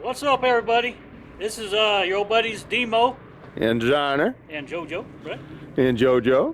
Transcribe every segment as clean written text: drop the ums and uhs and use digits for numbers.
What's up, everybody? This is your old buddies Demo And Zonner. and JoJo, right? And JoJo.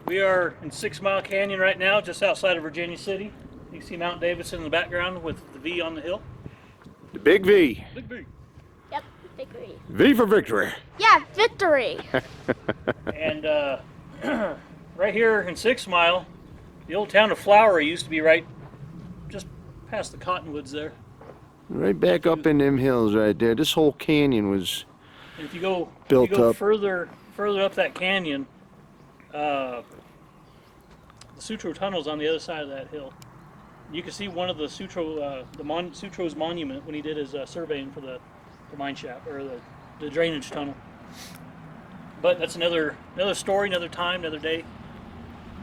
We are in 6 Mile Canyon right now, just outside of Virginia City. You can see Mount Davidson in the background with the V on the hill. The big V. Big V. Yep, victory. V for victory. Yeah, victory. And right here in 6 Mile, the old town of Flowery used to be right just past the cottonwoods there. Right back up in them hills right there. This whole canyon was And if you go, built up. further up that canyon, the Sutro Tunnel's on the other side of that hill. You can see one of the Sutro, Sutro's monument when he did his surveying for the mine shaft or the drainage tunnel. But that's another story, another time, another day.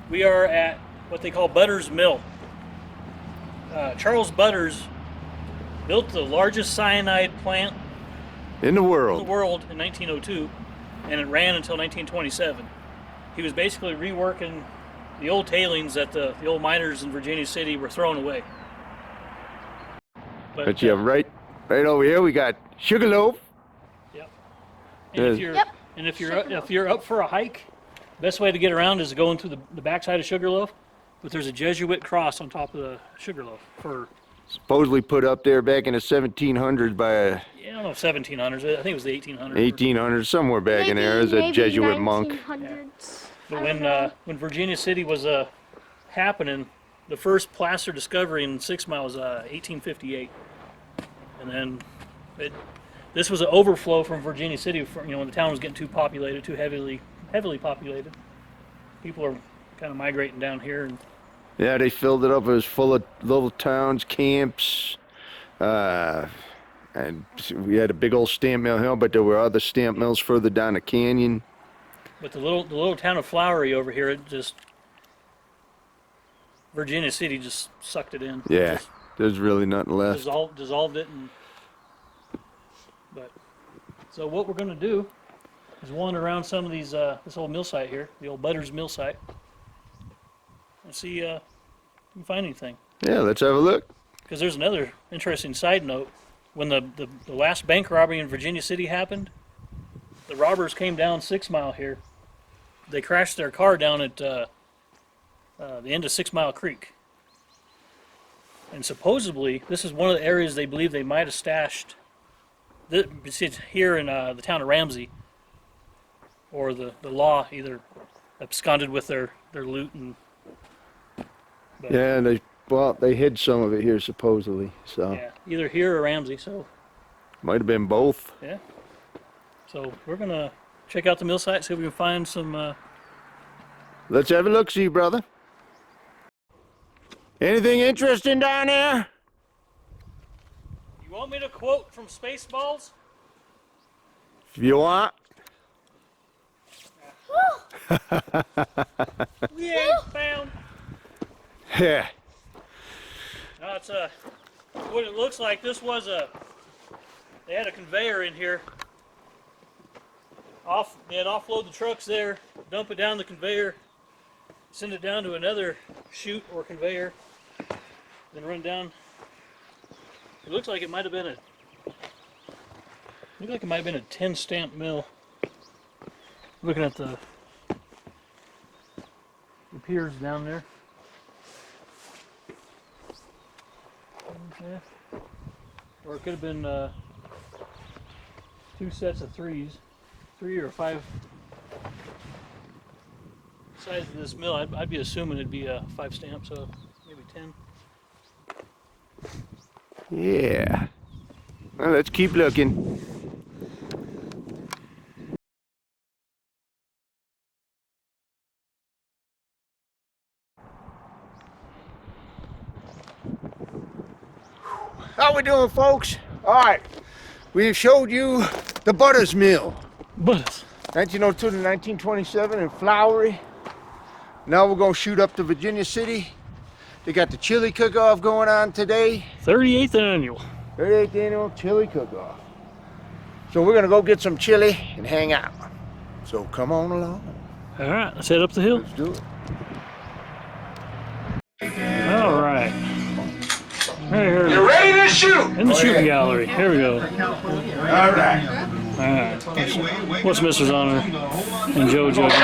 We are at what they call Butters Mill. Charles Butters built the largest cyanide plant in the in world. the world in 1902, and it ran until 1927. He was basically reworking the old tailings that the old miners in Virginia City were throwing away. But yeah, right over here we got Sugarloaf. Yep. And if you're up for a hike, best way to get around is going through the backside of Sugarloaf. But there's a Jesuit cross on top of the Sugarloaf for Supposedly put up there back in the 1700s by a I don't know, 1700s. I think it was the 1800s. 1800s, somewhere back in there as a Jesuit monk. But when Virginia City was happening, the first placer discovery in 6 Mile was 1858, and then this was an overflow from Virginia City. When the town was getting too populated, too heavily populated, people are kind of migrating down here. And Yeah, they filled it up. It was full of little towns, camps, and we had a big old stamp mill hill, but there were other stamp mills further down the canyon. But the little town of Flowery over here, Virginia City just sucked it in. Yeah, there's really nothing left. Dissolved it. So what we're going to do is wander around some of these this old mill site here, the old Butters Mill site, and see if we can find anything. Yeah, let's have a look. Because there's another interesting side note. When the last bank robbery in Virginia City happened, the robbers came down 6 Mile here. They crashed their car down at the end of 6 Mile Creek. And supposedly, this is one of the areas they believe they might have stashed. It's here in the town of Ramsey, or the law either absconded with their loot and. Yeah, they hid some of it here supposedly. So Yeah, either here or Ramsey. So might have been both. yeah. So we're gonna check out the mill site, see if we can find some. Let's have a look, see, brother. Anything interesting down there? You want me to quote from Spaceballs? If you want. We ain't found. Yeah. No, it's what it looks like. This was they had a conveyor in here. They'd offload the trucks there, dump it down the conveyor, send it down to another chute or conveyor, then run down. It looks like it might have been a 10 stamp mill. Looking at the piers down there. Yeah. Or it could have been 2 sets of 3 or 5 size of this mill. I'd be assuming it'd be a 5 stamp, so maybe 10. Yeah. Well, let's keep looking. How we doing, folks? All right, we showed you the Butters Mill, But 1902 to 1927 in Flowery. Now we're gonna shoot up to Virginia City. They got the chili cook-off going on today. 38th annual. 38th annual chili cook-off. So we're gonna go get some chili and hang out. So come on along. All right, let's head up the hill. Let's do it. All right. Hey, here. You ready to shoot! In the shooting gallery. Here we go. All right. Alright. What's Mr. Zonner and JoJo going to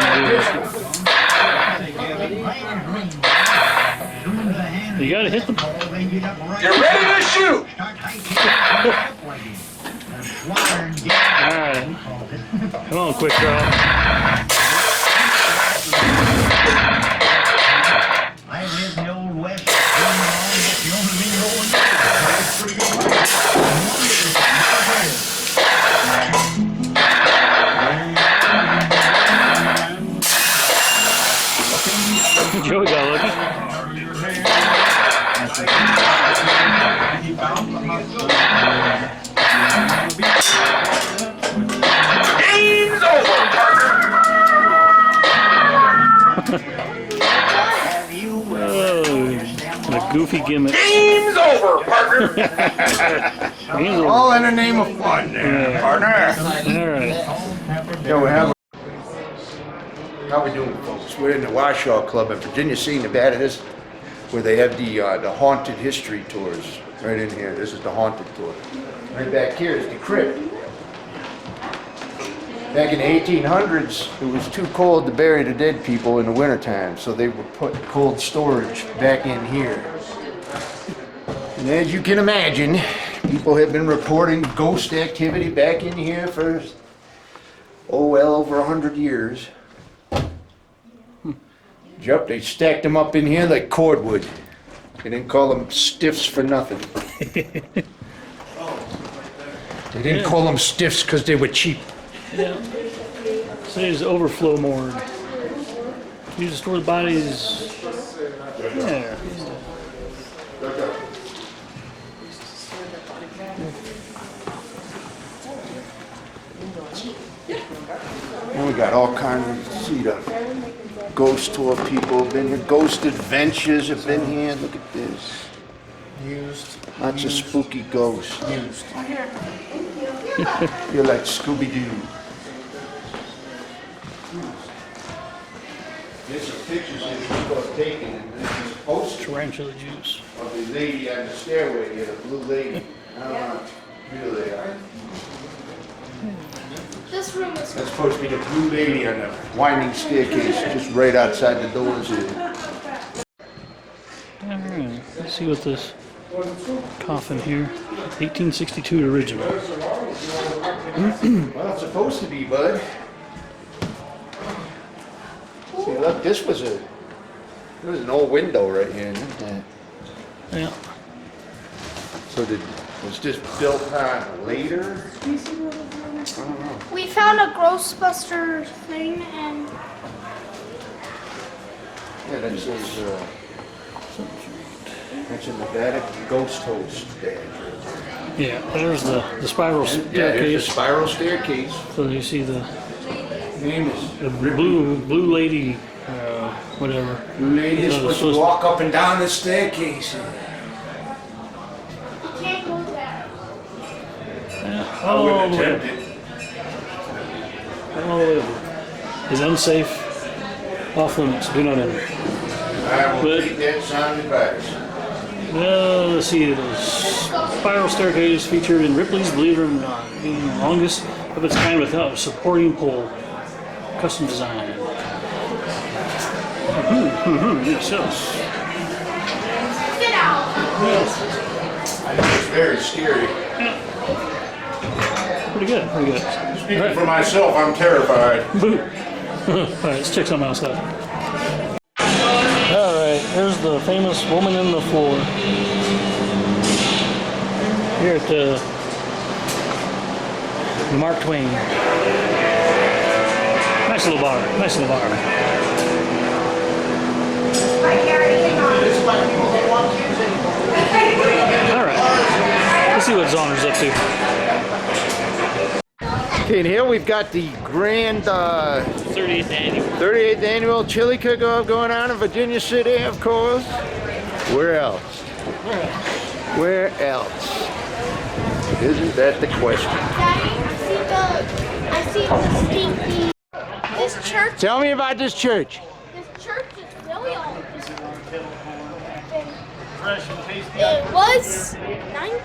do? You gotta hit them. You're ready to shoot! Alright. Come on, quick draw. I live in the old west. That's the only thing Joey got lucky. Game's over, partner! Oh, a goofy gimmick. Game's over, partner! Game's over. All in the name of fun there, partner. Alright. Yeah, we have. How we doing, folks? We're in the Shawl Club in Virginia City, Nevada. This where they have the haunted history tours. Right in here. This is the haunted tour. Right back here is the crypt. Back in the 1800s, it was too cold to bury the dead people in the wintertime, so they would put cold storage back in here. And as you can imagine, people have been reporting ghost activity back in here for, oh well, over 100 years. Yep, they stacked them up in here like cordwood. They didn't call them stiffs for nothing. They didn't call them stiffs because they were cheap. Yeah. So there's overflow morgue. Used to store the bodies. Yeah. And we got all kinds of, see the ghost tour people, been here, ghost adventures have been here, look at this. Used. Lots of spooky ghosts. Used. You're like Scooby-Doo. There's some pictures that people have taken, and there's this poster Tarantula juice. of the lady on the stairway here, the blue lady. I don't know who they are. This room is That's supposed to be the blue lady on the winding staircase, just right outside the doors here. Alright, let's see what this coffin here. 1862 original. Well, it's supposed to be, bud. See, look, there was an old window right here. Look at that. Yeah. So was this built on later? I don't know. We found a Ghostbuster thing and Yeah, that says, that's in Nevada Ghost Host Badge. Yeah, there's the spiral Yeah, there's staircase. a spiral staircase. So you see the Name is blue lady, whatever. Blue Lady is supposed to walk up and down the staircase. you can't go there. Yeah, I all wouldn't the way attempt up. it. All the way over. Is unsafe. Off limits. Do not enter. I will But- take that sound advice. Well, let's see. The spiral staircase featured in Ripley's Believe It or Not, being the longest of its kind without a supporting pole. Custom design. Yes. Get out. I think it's very scary. Pretty good. Pretty good. Speaking for myself, I'm terrified. Boo. Alright, let's check something else out. Alright, here's the famous woman in the floor. Here at the Mark Twain. Nice little bar. Nice little bar. Alright. Let's see what Zonner's up to. Okay, and here we've got the grand 30th annual. 38th annual chili cook-off going on in Virginia City, of course. Where else? Where else? Isn't that the question? Daddy, I see the stinky. This church. Tell me about this church. This church is really old. It was 19.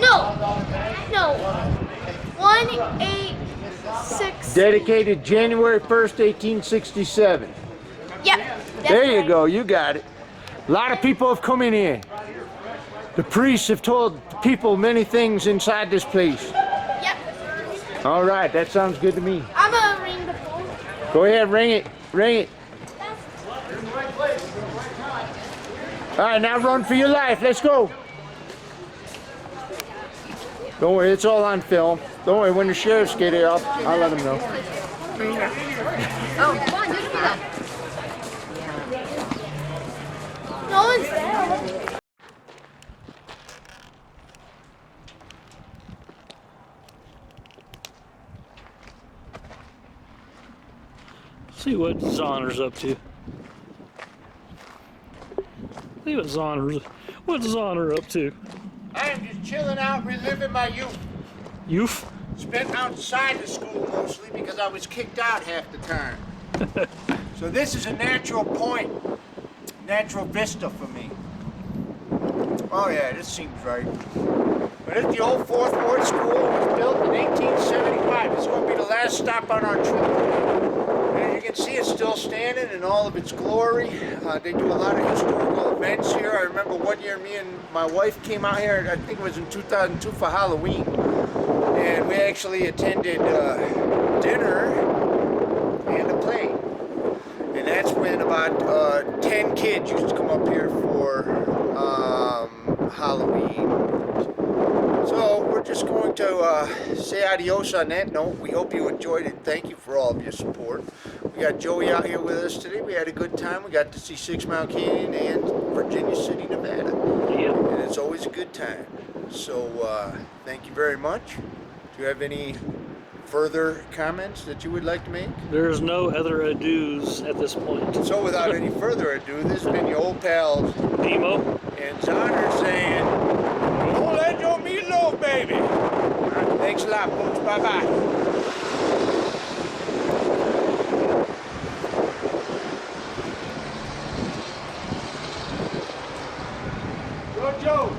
No. No. 186. Dedicated January 1st, 1867. Yep. There you go, you got it. A lot of people have come in here. The priests have told people many things inside this place. Yep. All right, that sounds good to me. I'm gonna ring the phone. Go ahead, ring it, ring it. All right, now run for your life. Let's go. Don't worry, it's all on film. Don't worry, when the sheriffs get here, I'll let them know. Oh, come on, do it for them. No one's there. See what Zonner's up to. See what what's Zonner up to? I am just chilling out, reliving my youth. Youth? Spent outside the school mostly because I was kicked out half the time. So this is a natural point, natural vista for me. Oh yeah, this seems right. But it's the old 4th Ward School. It was built in 1875. It's going to be the last stop on our trip. And as you can see, it's still standing in all of its glory. They do a lot of historical events here. I remember one year me and my wife came out here, I think it was in 2002 for Halloween. And we actually attended dinner and a play. And that's when about 10 kids used to come up here for Halloween. So we're just going to say adios on that note. We hope you enjoyed it. Thank you for all of your support. We got Joey out here with us today. We had a good time. We got to see 6 Mile Canyon and Virginia City, Nevada. Yep. And it's always a good time. So thank you very much. Do you have any further comments that you would like to make? There's no other adieus at this point. So without any further ado, this has been your old pals Nemo. and Zonner saying, "Don't let your meatloaf, baby." All right, thanks a lot, folks. Bye-bye. Go, Joe.